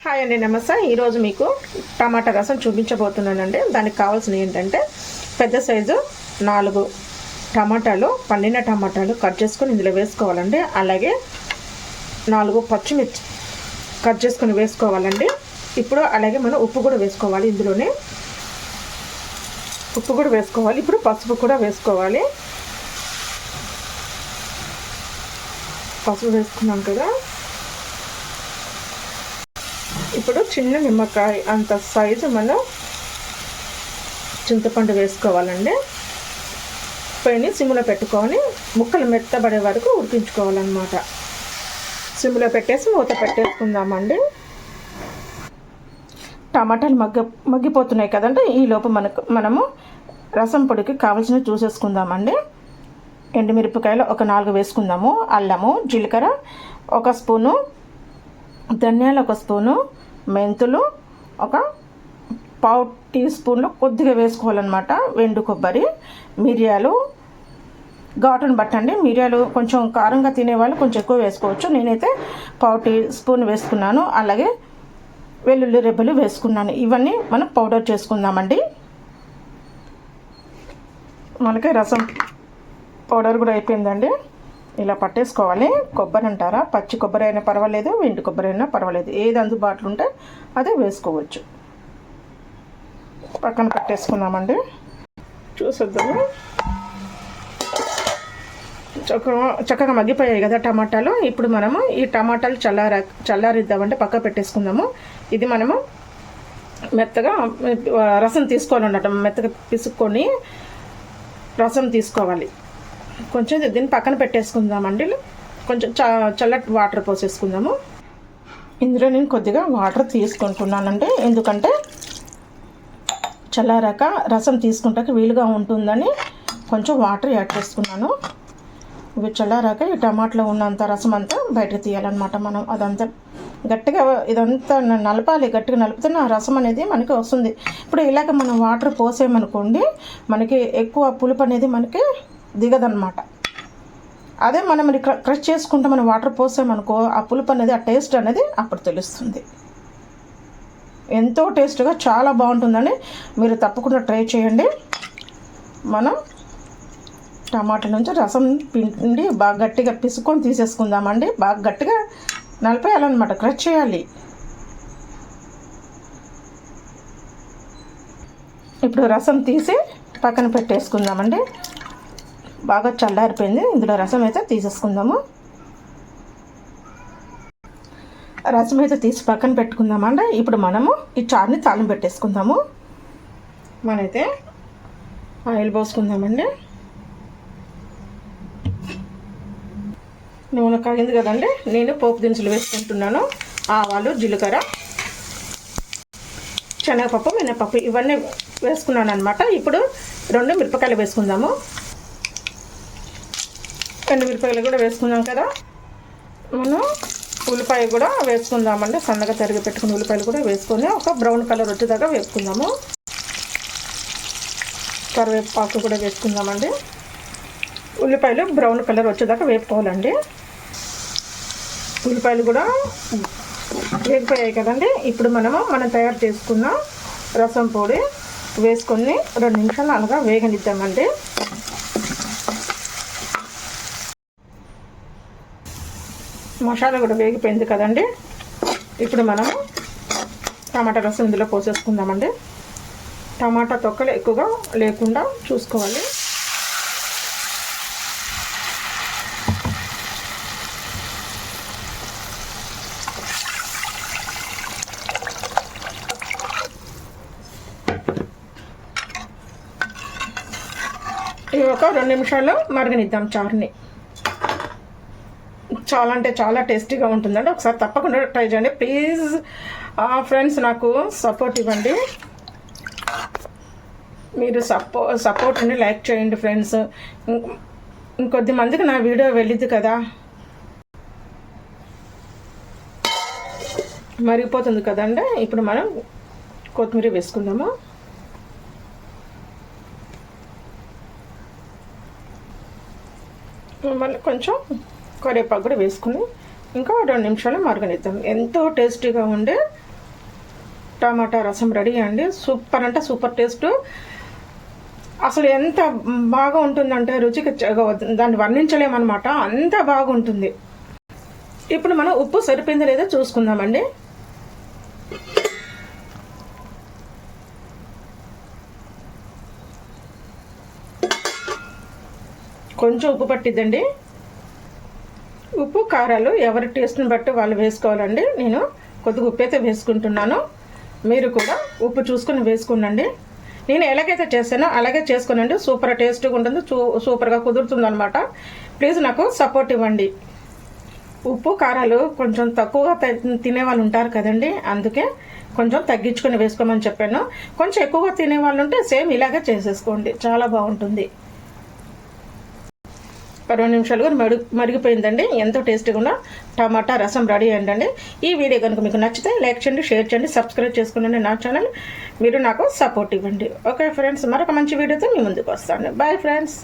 Hi అండి, నమస్తే. ఈరోజు మీకు టమాటా రసం చూపించబోతున్నానండి. దానికి కావాల్సినవి ఏంటంటే పెద్ద సైజు 4 టమాటాలు, పండిన టమాటాలు కట్ చేసుకొని ఇందులో వేసుకోవాలండి. అలాగే 4 పచ్చిమిర్చి కట్ చేసుకొని వేసుకోవాలండి. ఇప్పుడు అలాగే మనం ఉప్పు కూడా వేసుకోవాలి. ఇందులోనే ఉప్పు కూడా వేసుకోవాలి. ఇప్పుడు పసుపు కూడా వేసుకోవాలి. పసుపు వేసుకున్నాం కదా. ఇప్పుడు చిన్న నిమ్మకాయ అంత సైజు మనం చింతపండు వేసుకోవాలండి. పొయ్యిని సిమ్లో పెట్టుకొని ముక్కలు మెత్తబడే వరకు ఉడికించుకోవాలన్నమాట. సిమ్లో పెట్టేసి మూత పెట్టేసుకుందామండి. టమాటాలు మగ్గిపోతున్నాయి కదండి. ఈలోపు మనము రసం పొడికి కావాల్సినవి చూసేసుకుందామండి. ఎండుమిరపకాయలు ఒక 4 వేసుకుందాము. అల్లము, జీలకర్ర 1 స్పూను, ధనియాలు 1 స్పూను, మెంతులు ఒక 1/2 టీ స్పూన్లో కొద్దిగా వేసుకోవాలన్నమాట. ఎండు కొబ్బరి, మిరియాలు ఘాటును బట్టండి. మిరియాలు కొంచెం కారంగా తినేవాళ్ళు కొంచెం ఎక్కువ వేసుకోవచ్చు. నేనైతే 1/2 టీ స్పూన్ వేసుకున్నాను. అలాగే వెల్లుల్లి రెబ్బలు వేసుకున్నాను. ఇవన్నీ మనం పౌడర్ చేసుకుందామండి. మనకి రసం పౌడర్ కూడా అయిపోయిందండి. ఇలా పట్టేసుకోవాలి. కొబ్బరి అంటారా, పచ్చి కొబ్బరి అయినా పర్వాలేదు, ఎండు కొబ్బరి అయినా పర్వాలేదు, ఏది అందుబాటులో ఉంటే అదే వేసుకోవచ్చు. పక్కన పెట్టేసుకుందామండి. చూసేద్దాము. చక్కగా మగ్గిపోయాయి కదా టమాటాలు. ఇప్పుడు మనము ఈ టమాటాలు చల్లారిద్దామంటే పక్క పెట్టేసుకుందాము. ఇది మనము మెత్తగా రసం తీసుకోవాలన్నమాట. మెత్తగా పిసుక్కొని రసం తీసుకోవాలి. కొంచెం దీన్ని పక్కన పెట్టేసుకుందామండి. కొంచెం చల్లటి వాటర్ పోసేసుకుందాము. ఇందులో నేను కొద్దిగా వాటర్ తీసుకుంటున్నానండి. ఎందుకంటే చల్లారాక రసం తీసుకుంటాక వీలుగా ఉంటుందని కొంచెం వాటర్ యాడ్ చేసుకున్నాను. ఇవి చల్లారాక ఈ టమాటాలో ఉన్నంత రసం అంతా బయటకు తీయాలన్నమాట. మనం అదంతా గట్టిగా ఇదంతా నలపాలి. గట్టిగా నలిపితే ఆ రసం అనేది మనకి వస్తుంది. ఇప్పుడు ఇలాగ మనం వాటర్ పోసేయమనుకోండి, మనకి ఎక్కువ పులుపు అనేది మనకి దిగదన్నమాట. అదే మనం క్రష్ చేసుకుంటే మనం వాటర్ పోసామనుకో, ఆ పులుపు అనేది, ఆ టేస్ట్ అనేది అప్పుడు తెలుస్తుంది. ఎంతో టేస్ట్గా చాలా బాగుంటుందని మీరు తప్పకుండా ట్రై చేయండి. మనం టమాటా నుంచి రసం పిండి బాగా గట్టిగా పిసుకొని తీసేసుకుందామండి. బాగా గట్టిగా నలిపేయాలన్నమాట, క్రష్ చేయాలి. ఇప్పుడు రసం తీసి పక్కన పెట్టేసుకుందామండి. బాగా చల్లారిపోయింది. ఇందులో రసం అయితే తీసేసుకుందాము. రసం అయితే తీసి పక్కన పెట్టుకుందామండి. ఇప్పుడు మనము ఈ చారుని తాలింపు పెట్టేసుకుందాము. మనైతే ఆయిల్ పోసుకుందామండి. నూనె కాగింది కదండి. నేను పోపు దినుసులు వేసుకుంటున్నాను. ఆవాలు, జీలకర్ర, శనగపప్పు, మినపప్పు ఇవన్నీ వేసుకున్నాను అనమాట. ఇప్పుడు 2 మిరపకాయలు వేసుకుందాము. 2 మిరపకాయలు కూడా వేసుకున్నాం కదా. మనం ఉల్లిపాయ కూడా వేసుకుందామండి. సన్నగా తరిగి పెట్టుకుని ఉల్లిపాయలు కూడా వేసుకొని ఒక బ్రౌన్ కలర్ వచ్చేదాకా వేసుకుందాము. కరివేపాకు కూడా వేసుకుందామండి. ఉల్లిపాయలు బ్రౌన్ కలర్ వచ్చేదాకా వేపుకోవాలండి. ఉల్లిపాయలు కూడా వేగిపోయాయి కదండి. ఇప్పుడు మనం తయారు చేసుకున్న రసం పొడి వేసుకొని 2 నిమిషాలు అలాగా వేగనిద్దామండి. మసాలా కూడా వేగిపోయింది కదండి. ఇప్పుడు మనము టమాటా రసం ఇందులో పోసేసుకుందామండి. టమాటా తొక్కలు ఎక్కువగా లేకుండా చూసుకోవాలి. ఇవి ఒక 2 నిమిషాలు మరగనిద్దాం చారుని. చాలా అంటే చాలా టేస్టీగా ఉంటుందండి. ఒకసారి తప్పకుండా ట్రై చేయండి ప్లీజ్. ఫ్రెండ్స్, నాకు సపోర్ట్ ఇవ్వండి. మీరు సపోర్ట్ని లైక్ చేయండి ఫ్రెండ్స్. ఇంకొద్ది మందికి నా వీడియో వెళ్ళింది కదా, మరిగిపోతుంది కదండి. ఇప్పుడు మనం కొత్తిమీర వేసుకుందాము. మళ్ళీ కొంచెం కరివేపాకు కూడా వేసుకుని ఇంకా 2 నిమిషాలు మరగనిద్దాం. ఎంతో టేస్టీగా ఉండే టమాటా రసం రెడీ అండి. సూపర్ అంటే సూపర్ టేస్ట్. అసలు ఎంత బాగా ఉంటుందంటే రుచికి దాన్ని వర్ణించలేమన్నమాట, అంత బాగుంటుంది. ఇప్పుడు మనం ఉప్పు సరిపోయిందో లేదో చూసుకుందామండి. కొంచెం ఉప్పు పట్టిద్దండి. ఉప్పు కారాలు ఎవరి టేస్ట్ని బట్టి వాళ్ళు వేసుకోవాలండి. నేను కొద్దిగా ఉప్పు అయితే వేసుకుంటున్నాను, మీరు కూడా ఉప్పు చూసుకొని వేసుకునండి. నేను ఎలాగైతే చేస్తానో అలాగే చేసుకోనండి. సూపర్ టేస్ట్గా ఉంటుంది, సూపర్గా కుదురుతుంది అనమాట. ప్లీజ్ నాకు సపోర్ట్ ఇవ్వండి. ఉప్పు కారాలు కొంచెం తక్కువగా తినే వాళ్ళు ఉంటారు కదండి, అందుకే కొంచెం తగ్గించుకొని వేసుకోమని చెప్పాను. కొంచెం ఎక్కువగా తినే వాళ్ళు ఉంటే సేమ్ ఇలాగే చేసేసుకోండి, చాలా బాగుంటుంది. 20 నిమిషాలుగా మరిగిపోయిందండి. ఎంతో టేస్టీగా ఉన్న టమాటా రసం రెడీ అయ్యండి. ఈ వీడియో కనుక మీకు నచ్చితే లైక్ చేయండి, షేర్ చేయండి, సబ్స్క్రైబ్ చేసుకోండి నా ఛానల్. మీరు నాకు సపోర్ట్ ఇవ్వండి. ఓకే ఫ్రెండ్స్, మరొక మంచి వీడియోతో మీ ముందుకు వస్తాను. Bye friends.